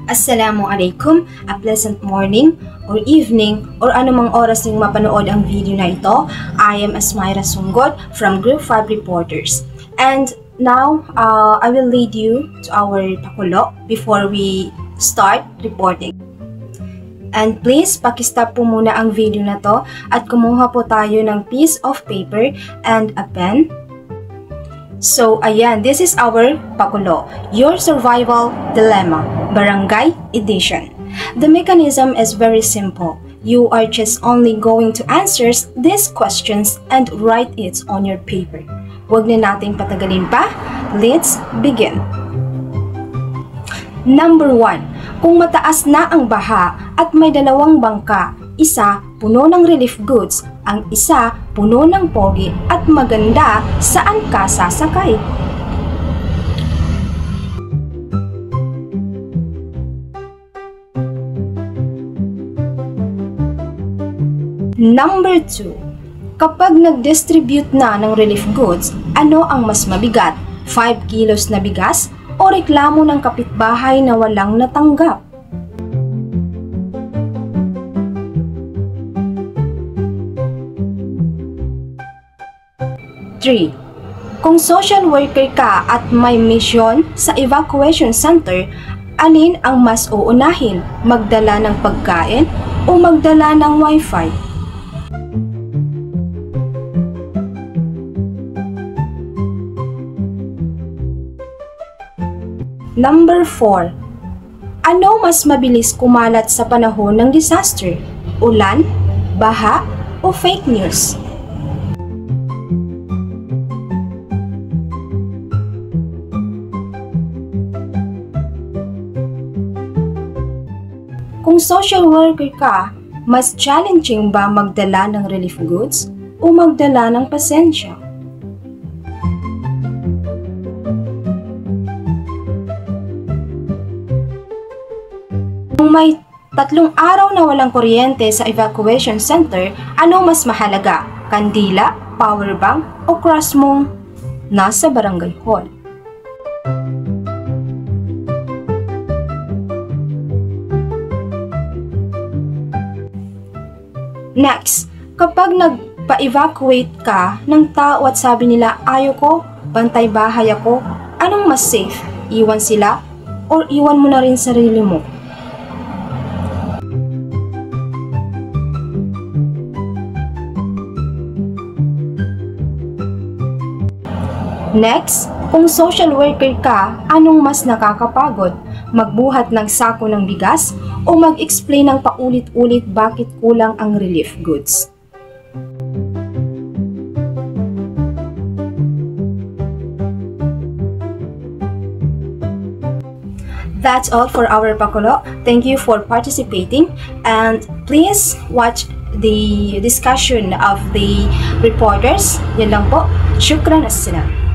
Assalamualaikum, a pleasant morning or evening or anumang oras niyong mapanood ang video na ito. I am Asmaira Sunggod from Group 5 Reporters. And now, I will lead you to our pakulo before we start reporting. And please, pakistop po muna ang video na to at kumuha po tayo ng piece of paper and a pen. So, ayan, this is our pakulo, Your Survival Dilemma, Barangay Edition. The mechanism is very simple. You are just only going to answer these questions and write it on your paper. Huwag na nating patagalin pa. Let's begin. Number 1. Kung mataas na ang baha at may dalawang bangka, isa puno ng relief goods, ang isa puno ng pogi at maganda, saan ka sasakay? Number 2. Kapag nag-distribute na ng relief goods, ano ang mas mabigat? 5 kilos na bigas o reklamo ng kapitbahay na walang natanggap? Kung social worker ka at may mission sa evacuation center, alin ang mas uunahin? Magdala ng pagkain o magdala ng wifi? Number 4. Ano mas mabilis kumalat sa panahon ng disaster? Ulan, baha o fake news? Kung social worker ka, mas challenging ba magdala ng relief goods o magdala ng pasensya? Kung may 3 araw na walang kuryente sa evacuation center, ano mas mahalaga? Kandila, power bank o crush mong nasa barangay hall? Next, kapag nagpa-evacuate ka ng tao at sabi nila, ayaw ko, bantay bahay ako, anong mas safe? Iwan sila or iwan mo na rin sarili mo? Next, kung social worker ka, anong mas nakakapagod? Magbuhat ng sako ng bigas o mag-explain ng paulit-ulit bakit kulang ang relief goods? That's all for our pakulo. Thank you for participating and please watch the discussion of the reporters. Yan lang po. Shukran, assalam.